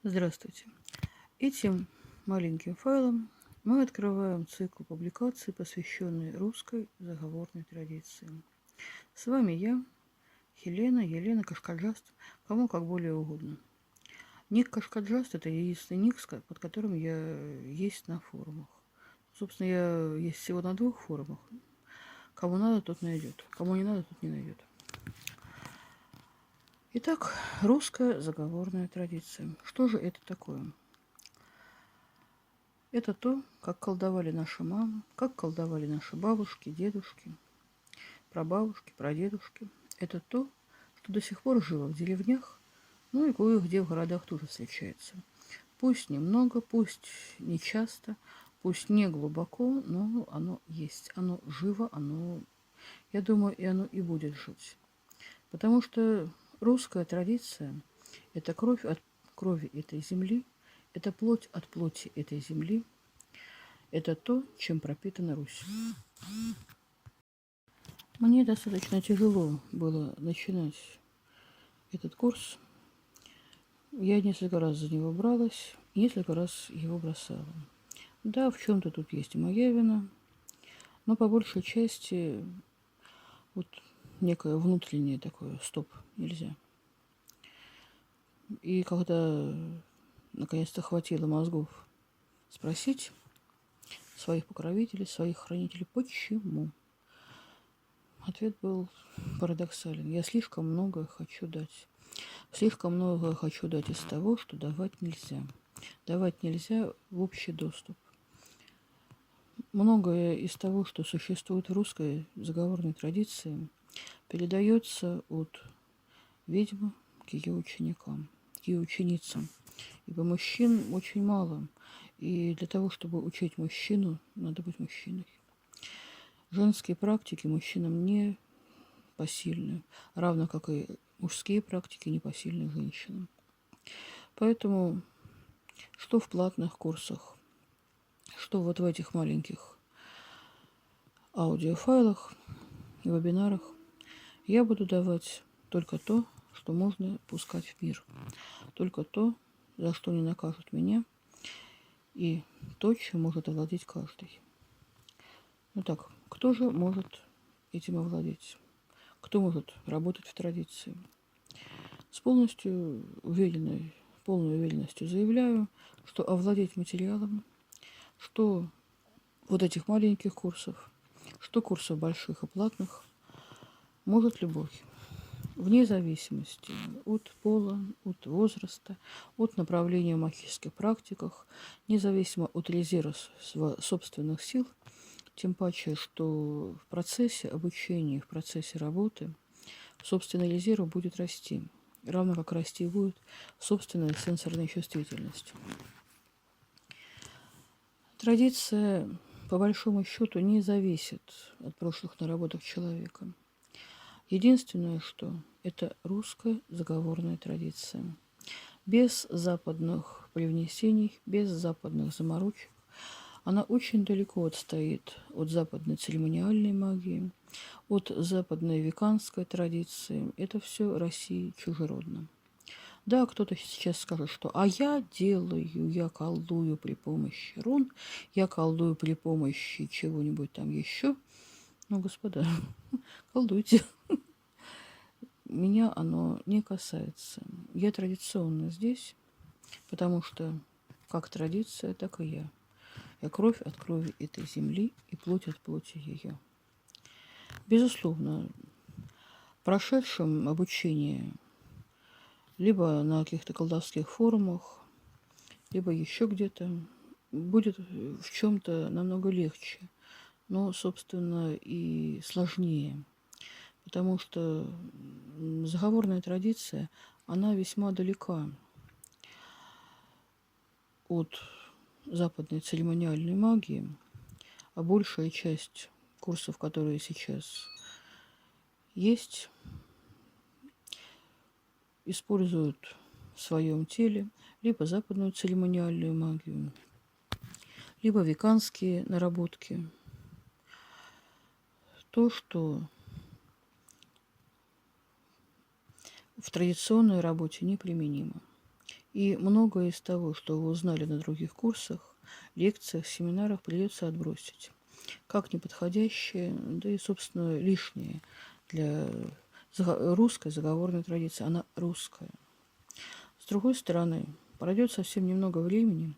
Здравствуйте. Этим маленьким файлом мы открываем цикл публикаций, посвященный русской заговорной традиции. С вами я, Елена Кашкаджаст, кому как более угодно. Ник Кашкаджаст – это единственный ник, под которым я есть на форумах. Собственно, я есть всего на 2 форумах. Кому надо, тот найдет. Кому не надо, тот не найдет. Итак, русская заговорная традиция. Что же это такое? Это то, как колдовали наши мамы, как колдовали наши бабушки, дедушки, прабабушки, прадедушки. Это то, что до сих пор живо в деревнях, ну и кое-где в городах тоже встречается. Пусть немного, пусть не часто, пусть не глубоко, но оно есть. Оно живо, я думаю, и оно и будет жить. Потому что русская традиция – это кровь от крови этой земли, это плоть от плоти этой земли, это то, чем пропитана Русь. Мне достаточно тяжело было начинать этот курс. Я несколько раз за него бралась, и несколько раз его бросала. Да, в чем-то тут есть и моя вина, но по большей части вот некое внутреннее такое стоп, нельзя. И когда наконец-то хватило мозгов спросить своих покровителей, своих хранителей, почему? Ответ был парадоксален. Я слишком многое хочу дать. Слишком многое хочу дать из того, что давать нельзя. Давать нельзя в общий доступ. Многое из того, что существует в русской заговорной традиции, передается от ведьмы к ее ученикам, к ее ученицам. Ибо мужчин очень мало. И для того, чтобы учить мужчину, надо быть мужчиной. Женские практики мужчинам не посильны, равно как и мужские практики не посильны женщинам. Поэтому что в платных курсах, что вот в этих маленьких аудиофайлах и вебинарах, я буду давать только то, что можно пускать в мир. Только то, за что не накажут меня, и то, чем может овладеть каждый. Ну так, кто же может этим овладеть? Кто может работать в традиции? С полной уверенностью заявляю, что овладеть материалом, что вот этих маленьких курсов, что курсов больших и платных, может любой. Вне зависимости от пола, от возраста, от направления в магических практиках, независимо от резерва собственных сил, тем паче, что в процессе обучения, в процессе работы собственный резерв будет расти, равно как расти будет собственная сенсорная чувствительность. Традиция, по большому счету, не зависит от прошлых наработок человека. Единственное, что это русская заговорная традиция. Без западных привнесений, без западных заморочек. Она очень далеко отстоит от западной церемониальной магии, от западной веканской традиции. Это все России чужеродно. Да, кто-то сейчас скажет, что я колдую при помощи рун, я колдую при помощи чего-нибудь там еще. Ну, господа, колдуйте. Меня оно не касается. Я традиционно здесь, потому что как традиция, так и я. Я кровь от крови этой земли и плоть от плоти ее. Безусловно, прошедшим обучение либо на каких-то колдовских форумах, либо еще где-то, будет в чем-то намного легче, но, собственно, и сложнее. Потому что заговорная традиция, она весьма далека от западной церемониальной магии, а большая часть курсов, которые сейчас есть, используют в своем теле либо западную церемониальную магию, либо веканские наработки. То, что в традиционной работе неприменимо. И многое из того, что вы узнали на других курсах, лекциях, семинарах, придется отбросить. Как неподходящее, да и, собственно, лишнее для русской заговорной традиции. Она русская. С другой стороны, пройдет совсем немного времени,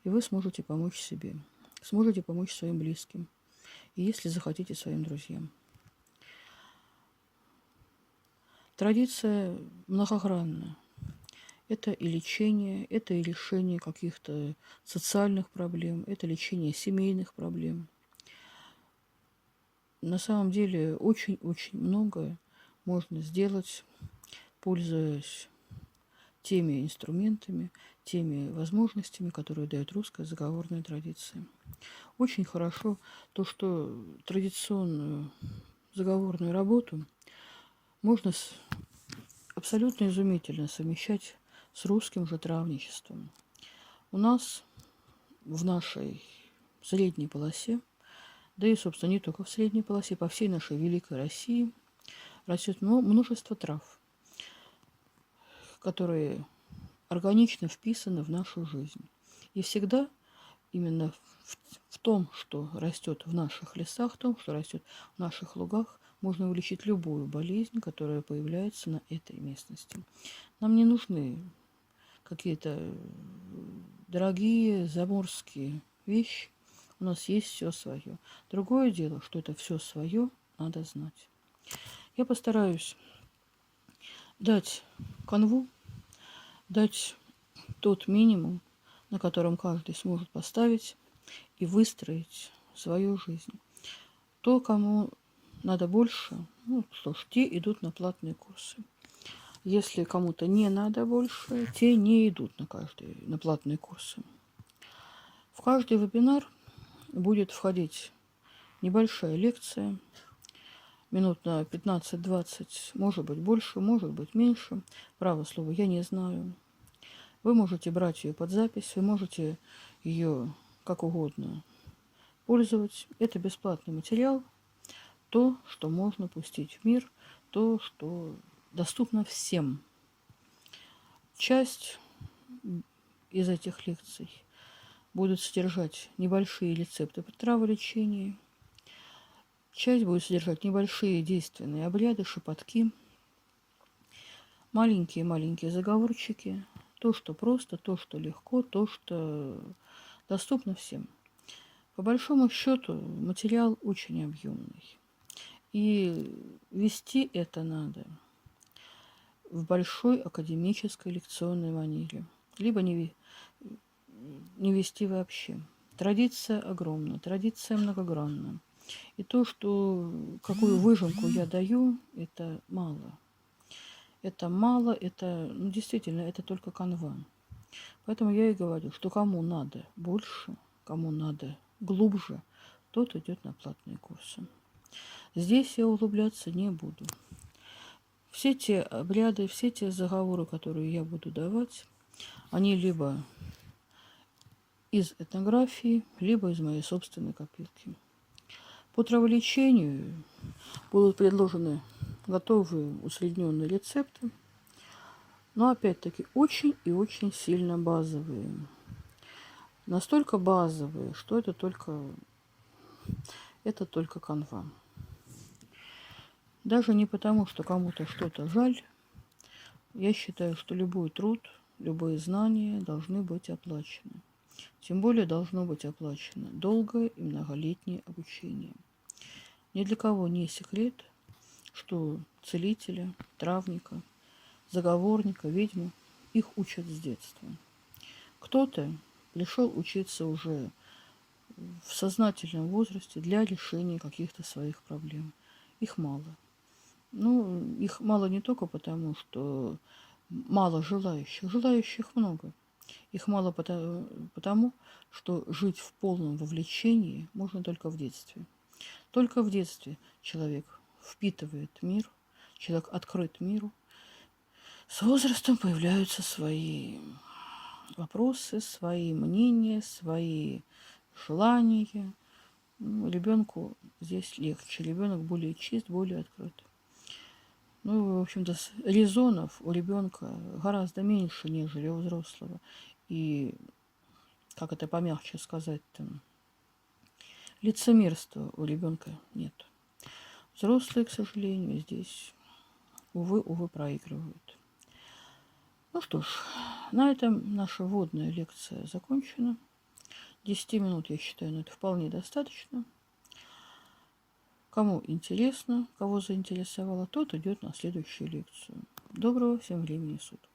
и вы сможете помочь себе, сможете помочь своим близким, и если захотите, своим друзьям. Традиция многогранна. Это и лечение, это и решение каких-то социальных проблем, это лечение семейных проблем. На самом деле очень-очень многое можно сделать, пользуясь теми инструментами, теми возможностями, которые дает русская заговорная традиция. Очень хорошо то, что традиционную заговорную работу можно абсолютно изумительно совмещать с русским же травничеством. У нас в нашей средней полосе, да и, собственно, не только в средней полосе, по всей нашей великой России растет множество трав, которые органично вписаны в нашу жизнь. И всегда именно в том, что растет в наших лесах, в том, что растет в наших лугах, можно вылечить любую болезнь, которая появляется на этой местности. Нам не нужны какие-то дорогие заморские вещи. У нас есть все свое. Другое дело, что это все свое надо знать. Я постараюсь дать канву, дать тот минимум, на котором каждый сможет поставить и выстроить свою жизнь. То, кому надо больше, ну что ж, те идут на платные курсы. Если кому-то не надо больше, те не идут на платные курсы. В каждый вебинар будет входить небольшая лекция, минут на 15-20, может быть больше, может быть меньше. Право слово, я не знаю. Вы можете брать ее под запись, вы можете ее как угодно пользовать. Это бесплатный материал, то, что можно пустить в мир, то, что доступно всем. Часть из этих лекций будут содержать небольшие рецепты по траволечению, часть будет содержать небольшие действенные обряды, шепотки, маленькие-маленькие заговорчики, то, что просто, то, что легко, то, что доступно всем. По большому счету материал очень объемный. И вести это надо в большой академической лекционной манере. Либо не вести вообще. Традиция огромна, традиция многогранна. И то, что какую выжимку я даю, это мало. Это мало, это действительно, это только канва. Поэтому я и говорю, что кому надо больше, кому надо глубже, тот идет на платные курсы. Здесь я углубляться не буду. Все те обряды, все те заговоры, которые я буду давать, они либо из этнографии, либо из моей собственной копилки. По траволечению будут предложены готовые усредненные рецепты, но опять-таки очень и очень сильно базовые. Настолько базовые, что это только канва. Даже не потому, что кому-то что-то жаль. Я считаю, что любой труд, любые знания должны быть оплачены. Тем более должно быть оплачено долгое и многолетнее обучение. Ни для кого не секрет, что целителя, травника, заговорника, ведьму их учат с детства. Кто-то пришел учиться уже в сознательном возрасте для решения каких-то своих проблем. Их мало. Их мало не только потому, что мало желающих. Желающих много. Их мало потому, что жить в полном вовлечении можно только в детстве. Только в детстве человек впитывает мир, человек открыт миру. С возрастом появляются свои вопросы, свои мнения, свои желания. Ребенку здесь легче. Ребенок более чист, более открыт. Ну, в общем-то, резонов у ребенка гораздо меньше, нежели у взрослого. И, как это помягче сказать-то, лицемерства у ребенка нет. Взрослые, к сожалению, здесь, увы, проигрывают. Ну что ж, на этом наша вводная лекция закончена. 10 минут, я считаю, это вполне достаточно. Кому интересно, кого заинтересовало, тот идет на следующую лекцию. Доброго всем времени суток.